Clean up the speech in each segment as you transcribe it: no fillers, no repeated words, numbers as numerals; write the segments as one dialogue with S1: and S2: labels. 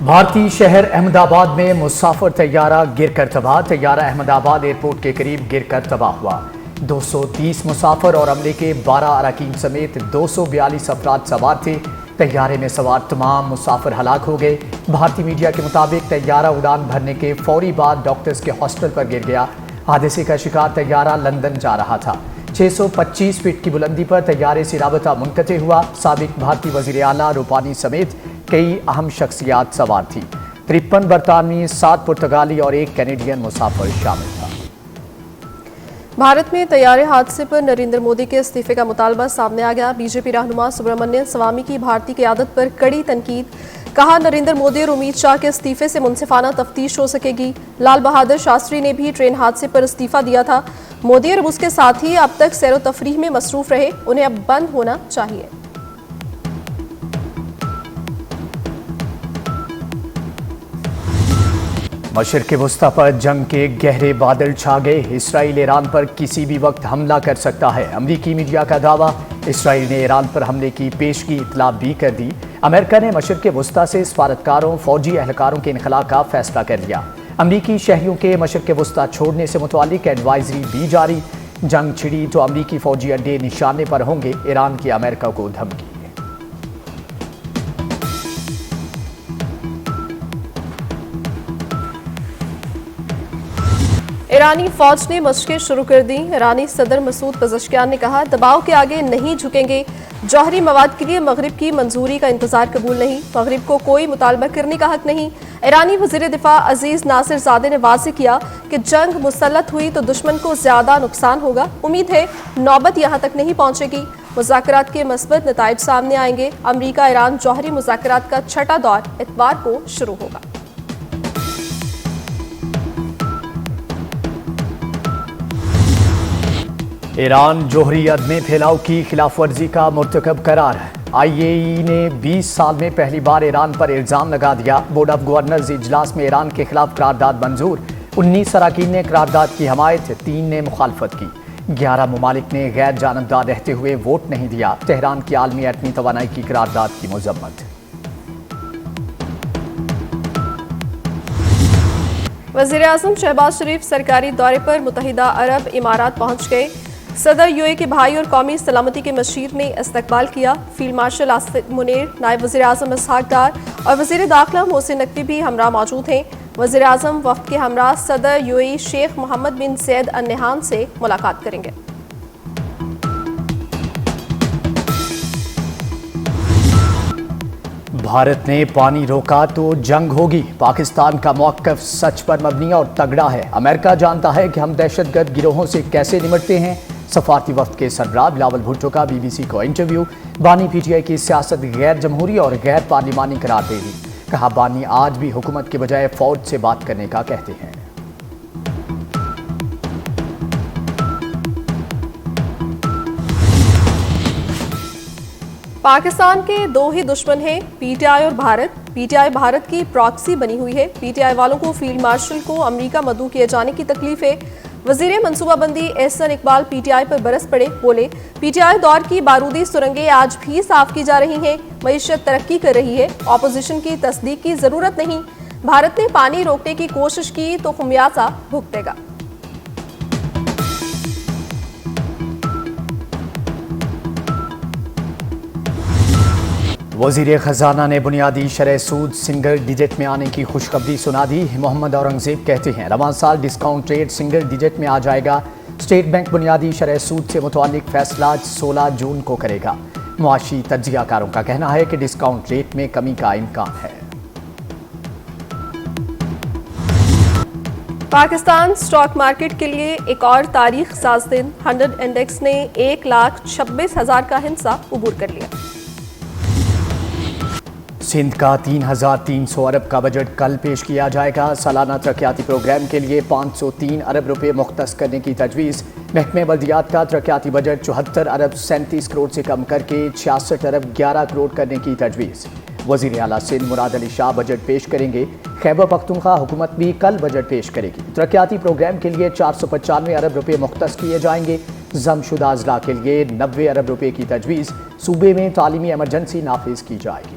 S1: بھارتی شہر احمد آباد میں مسافر طیارہ گر کر تباہ۔ طیارہ احمد آباد ایئرپورٹ کے قریب گر کر تباہ ہوا۔ 230 مسافر اور عملے کے 12 اراکین سمیت 242 افراد سوار تھے۔ طیارے میں سوار تمام مسافر ہلاک ہو گئے۔ بھارتی میڈیا کے مطابق طیارہ اڑان بھرنے کے فوری بعد ڈاکٹرز کے ہاسٹل پر گر گیا۔ حادثے کا شکار طیارہ لندن جا رہا تھا۔ 625 فٹ کی بلندی پر طیارے سے رابطہ منقطع ہوا۔ سابق بھارتی وزیر اعلیٰ روپانی سمیت کئی اہم شخصیات سوار تھی۔ 53 برطانوی، 7 پرتگالی اور 1 کینیڈین مسافر شامل تھا۔
S2: بھارت میں طیارے حادثے پر نریندر مودی کے استعفے کا مطالبہ سامنے آ گیا۔ بی جے پی رہنما سبرامنین سوامی کی بھارتی قیادت پر کڑی تنقید۔ کہا نریندر مودی اور امت شاہ کے استعفے سے منصفانہ تفتیش ہو سکے گی۔ لال بہادر شاستری نے بھی ٹرین حادثے پر استعفیٰ دیا تھا۔ مودی اور اس کے ساتھی اب تک سیر و تفریح میں مصروف رہے، انہیں اب بند ہونا چاہیے۔
S1: مشرق وسطی پر جنگ کے گہرے بادل چھا گئے۔ اسرائیل ایران پر کسی بھی وقت حملہ کر سکتا ہے۔ امریکی میڈیا کا دعویٰ، اسرائیل نے ایران پر حملے کی پیشگی اطلاع بھی کر دی۔ امریکہ نے مشرق وسطی سے سفارتکاروں، فوجی اہلکاروں کے انخلاء کا فیصلہ کر لیا۔ امریکی شہریوں کے مشرق وسطی چھوڑنے سے متعلق ایڈوائزری بھی جاری۔ جنگ چھڑی تو امریکی فوجی اڈے نشانے پر ہوں گے، ایران کی امریکہ کو دھمکی۔
S2: ایرانی فوج نے مشقیں شروع کر دیں۔ ایرانی صدر مسعود پزشکیان نے کہا دباؤ کے آگے نہیں جھکیں گے۔ جوہری مواد کے لیے مغرب کی منظوری کا انتظار قبول نہیں، مغرب کو کوئی مطالبہ کرنے کا حق نہیں۔ ایرانی وزیر دفاع عزیز ناصر زادہ نے واضح کیا کہ جنگ مسلط ہوئی تو دشمن کو زیادہ نقصان ہوگا۔ امید ہے نوبت یہاں تک نہیں پہنچے گی، مذاکرات کے مثبت نتائج سامنے آئیں گے۔ امریکہ ایران جوہری مذاکرات کا 6واں دور اتوار کو شروع ہوگا۔
S1: ایران جوہری عدم پھیلاؤ کی خلاف ورزی کا مرتکب قرار۔ IAEA نے 20 سال میں پہلی بار ایران پر الزام لگا دیا۔ بورڈ آف گورنرز اجلاس میں ایران کے خلاف قرارداد منظور۔ 19 اراکین نے قرارداد کی حمایت، 3 نے مخالفت کی۔ 11 ممالک نے غیر جانبدار رہتے ہوئے ووٹ نہیں دیا۔ تہران کی عالمی ایٹمی توانائی کی قرارداد کی مذمت۔
S2: وزیر اعظم شہباز شریف سرکاری دورے پر متحدہ عرب امارات پہنچ گئے۔ صدر UAE کے بھائی اور قومی سلامتی کے مشیر نے استقبال کیا۔ فیلڈ مارشل آصف منیر، نائب وزیر اعظم اسحاق ڈار اور وزیر داخلہ محسن نقوی بھی ہمراہ موجود ہیں۔ وزیر اعظم وفد کے ہمراہ صدر UAE شیخ محمد بن زید ال نہیان سے ملاقات کریں گے۔
S1: بھارت نے پانی روکا تو جنگ ہوگی۔ پاکستان کا موقف سچ پر مبنی اور تگڑا ہے۔ امریکہ جانتا ہے کہ ہم دہشت گرد گروہوں سے کیسے نمٹتے ہیں۔ سفارتی وفد کے سربراہ بلاول بھٹو کا BBC کو انٹرویو۔ بانی PTI کی سیاست غیر جمہوری اور غیر پارلیمانی قرار دے دی۔ کہا بانی آج بھی حکومت کے بجائے فوج سے بات کرنے کا کہتے ہیں۔
S2: پاکستان کے 2 ہی دشمن ہیں، PTI اور بھارت۔ PTI بھارت کی پراکسی بنی ہوئی ہے۔ PTI والوں کو فیلڈ مارشل کو امریکہ مدعو کیے جانے کی تکلیف ہے۔ وزیر منصوبہ بندی احسن اقبال PTI پر برس پڑے، بولے PTI دور کی بارودی سرنگیں آج بھی صاف کی جا رہی ہیں، معیشت ترقی کر رہی ہے، اپوزیشن کی تصدیق کی ضرورت نہیں۔ بھارت نے پانی روکنے کی کوشش کی تو خمیازہ بھگتے گا۔
S1: وزیر خزانہ نے بنیادی شرح سود سنگل ڈیجٹ میں آنے کی خوشخبری سنا دی۔ محمد اورنگزیب کہتے ہیں رواں سال ڈسکاؤنٹ ریٹ سنگل ڈیجٹ میں آ جائے گا۔ اسٹیٹ بینک بنیادی شرح سود سے متعلق فیصلہ 16 جون کو کرے گا۔ معاشی تجزیہ کاروں کا کہنا ہے کہ ڈسکاؤنٹ ریٹ میں کمی کا امکان ہے۔
S2: پاکستان سٹاک مارکیٹ کے لیے ایک اور تاریخ ساز دن۔ 100 انڈیکس نے 1,26,000 کا ہندسہ عبور کر لیا۔
S1: سندھ کا 3,300 ارب کا بجٹ کل پیش کیا جائے گا۔ سالانہ ترقیاتی پروگرام کے لیے 503 ارب روپے مختص کرنے کی تجویز۔ محکمہ بلدیات کا ترقیاتی بجٹ 74 ارب 37 کروڑ سے کم کر کے 66 ارب 11 کروڑ کرنے کی تجویز۔ وزیر اعلیٰ سندھ مراد علی شاہ بجٹ پیش کریں گے۔ خیبر پختونخوا حکومت بھی کل بجٹ پیش کرے گی۔ ترقیاتی پروگرام کے لیے 495 ارب روپے مختص کیے جائیں گے۔ ضم شدہ اضلاع کے لیے 90 ارب روپے کی تجویز۔ صوبے میں تعلیمی ایمرجنسی نافذ کی جائے گی۔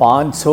S1: ₹500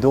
S1: 2